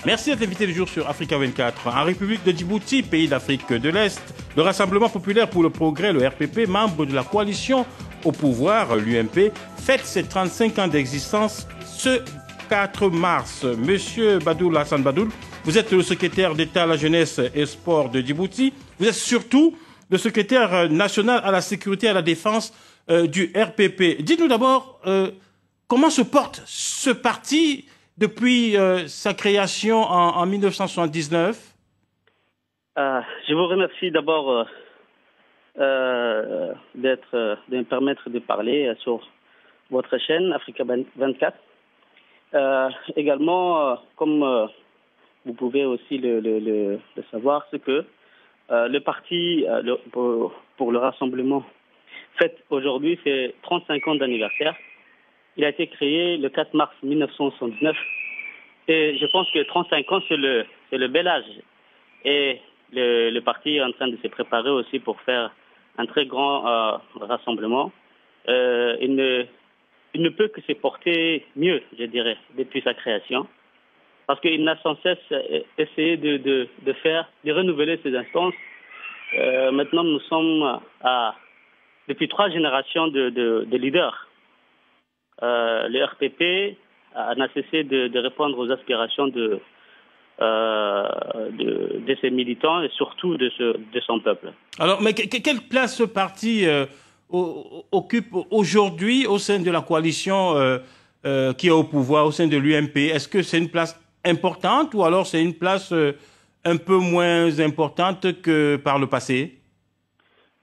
Merci d'être invité du jour sur Africa 24. En République de Djibouti, pays d'Afrique de l'Est, le Rassemblement populaire pour le progrès, le RPP, membre de la coalition au pouvoir, l'UMP, fête ses 35 ans d'existence ce 4 mars. Monsieur Badoul Hassan Badoul, vous êtes le secrétaire d'État à la jeunesse et sport de Djibouti. Vous êtes surtout le secrétaire national à la sécurité et à la défense du RPP. Dites-nous d'abord comment se porte ce parti depuis sa création en 1979. Je vous remercie d'abord de me permettre de parler sur votre chaîne Africa 24. Également, comme vous pouvez aussi le savoir, c'est que le parti pour le rassemblement fête aujourd'hui ses 35 ans d'anniversaire. Il a été créé le 4 mars 1979 et je pense que 35 ans, c'est le bel âge. Et le parti est en train de se préparer aussi pour faire un très grand rassemblement. Il ne peut que se porter mieux, je dirais, depuis sa création. Parce qu'il n'a sans cesse essayé de renouveler ses instances. Maintenant, nous sommes depuis 3 générations de leaders. Le RPP n'a cessé de répondre aux aspirations de ses militants et surtout de son peuple. Alors, mais quelle place ce parti occupe aujourd'hui au sein de la coalition qui est au pouvoir, au sein de l'UMP? Est-ce que c'est une place importante ou alors c'est une place un peu moins importante que par le passé?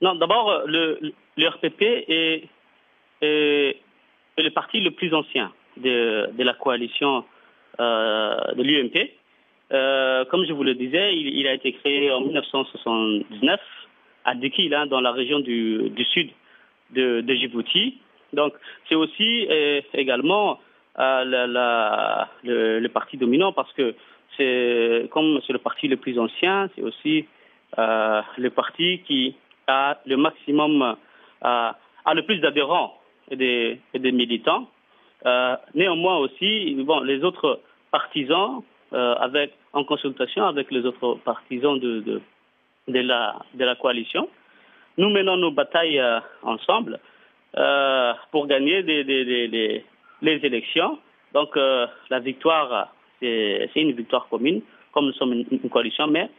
Non, d'abord, le RPP est le parti le plus ancien de la coalition de l'UMP. Comme je vous le disais, il a été créé en 1979 à Dekil, dans la région du sud de Djibouti. Donc, c'est aussi également le parti dominant parce que comme c'est le parti le plus ancien, c'est aussi le parti qui a le maximum, a le plus d'adhérents et des militants. Néanmoins aussi, les autres partisans, en consultation avec les autres partisans de la coalition, nous menons nos batailles ensemble pour gagner les élections. Donc la victoire, c'est une victoire commune, comme nous sommes une coalition, mais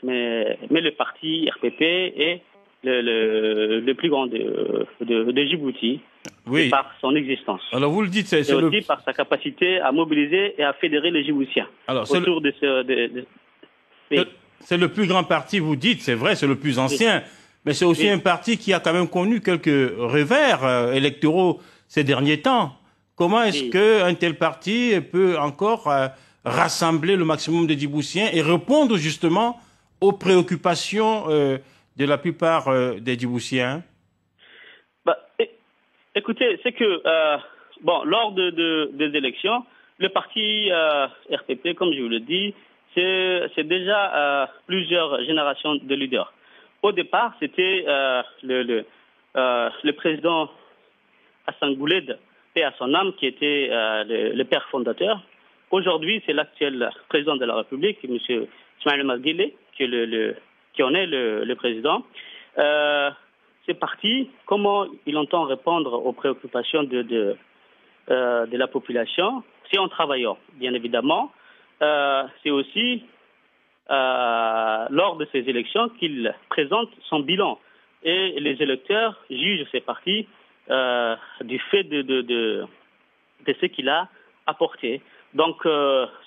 le parti RPP est le plus grand de Djibouti, oui, par son existence. Alors vous le dites, c'est aussi par sa capacité à mobiliser et à fédérer les Djiboutiens autour de ce... C'est le plus grand parti, vous dites, c'est vrai, c'est le plus ancien, mais c'est aussi un parti qui a quand même connu quelques revers électoraux ces derniers temps. Comment est-ce qu'un tel parti peut encore rassembler le maximum de Djiboutiens et répondre justement aux préoccupations de la plupart des Djiboutiens? Écoutez, c'est que, lors des élections, le parti RPP, comme je vous le dis, c'est déjà plusieurs générations de leaders. Au départ, c'était le président Hassan Bouled, paix à son âme, qui était le père fondateur. Aujourd'hui, c'est l'actuel président de la République, M. Ismaël Omar Guelleh, qui en est le président. C'est parti. Comment il entend répondre aux préoccupations de la population? C'est en travaillant, bien évidemment. C'est aussi lors de ces élections qu'il présente son bilan. Et les électeurs jugent ces partis du fait de ce qu'il a apporté. Donc,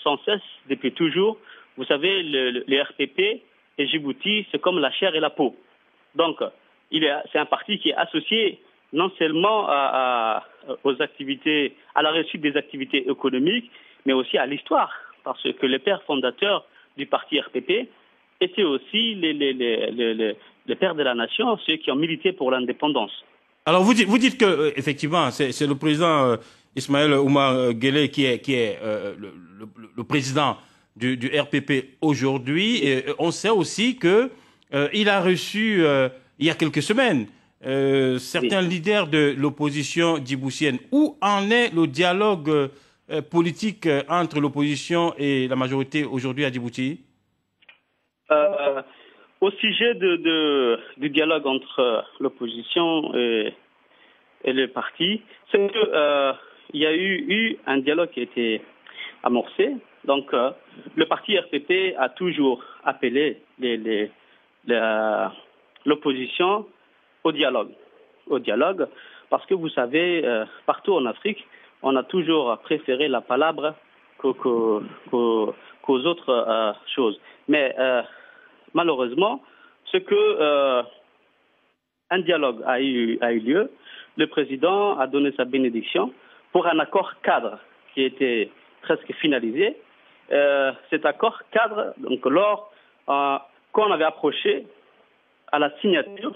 sans cesse, depuis toujours, vous savez, le RPP et Djibouti, c'est comme la chair et la peau. Donc, c'est un parti qui est associé non seulement aux activités, à la réussite des activités économiques, mais aussi à l'histoire, parce que les pères fondateurs du parti RPP étaient aussi les pères de la nation, ceux qui ont milité pour l'indépendance. Alors vous dites que effectivement, c'est le président Ismaël Omar Guelleh qui est le président du RPP aujourd'hui. Et on sait aussi que il a reçu il y a quelques semaines certains leaders de l'opposition djiboutienne. Où en est le dialogue politique entre l'opposition et la majorité aujourd'hui à Djibouti? Au sujet du dialogue entre l'opposition et le parti, c'est qu'il y a eu un dialogue qui a été amorcé. Donc, le parti RPP a toujours appelé l'opposition au dialogue. Parce que vous savez, partout en Afrique, on a toujours préféré la palabre qu'aux autres choses. Mais malheureusement, ce que un dialogue a eu lieu, le président a donné sa bénédiction pour un accord cadre qui était presque finalisé. Cet accord cadre, donc quand on avait approché à la signature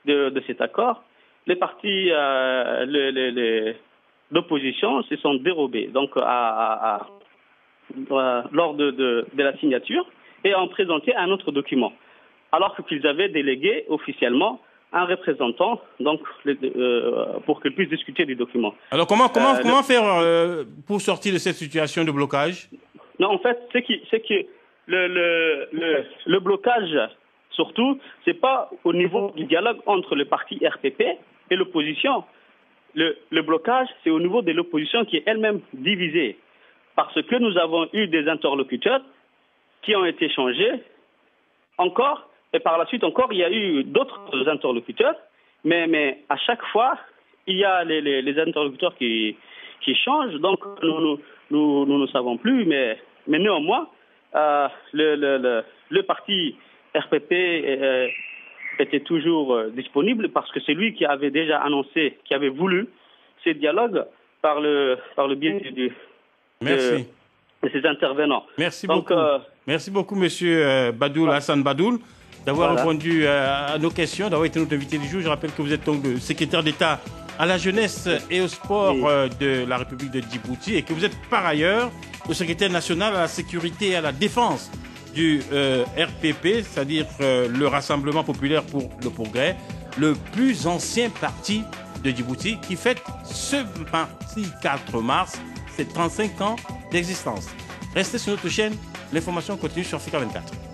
de cet accord, les partis d'opposition se sont dérobés donc lors de la signature et ont présenté un autre document, alors qu'ils avaient délégué officiellement un représentant donc, pour qu'il puisse discuter du document. Alors comment faire pour sortir de cette situation de blocage? Non, en fait, c'est que le blocage, surtout, c'est pas au niveau du dialogue entre le parti RPP et l'opposition. Le blocage, c'est au niveau de l'opposition qui est elle-même divisée. Parce que nous avons eu des interlocuteurs qui ont été changés encore, et par la suite encore, il y a eu d'autres interlocuteurs, mais à chaque fois, il y a les interlocuteurs qui changent, donc nous ne savons plus, mais néanmoins, le parti RPP était toujours disponible parce que c'est lui qui avait déjà annoncé, qui avait voulu ces dialogues par le biais de ces intervenants. Merci beaucoup. Merci beaucoup, Monsieur Badoul, Hassan Badoul, d'avoir répondu à nos questions, d'avoir été notre invité du jour. Je rappelle que vous êtes donc le secrétaire d'État à la jeunesse et au sport de la République de Djibouti et que vous êtes par ailleurs le secrétaire national à la sécurité et à la défense du RPP, c'est-à-dire le Rassemblement populaire pour le progrès, le plus ancien parti de Djibouti qui fête ce mardi 4 mars ses 35 ans d'existence. Restez sur notre chaîne, l'information continue sur Africa 24.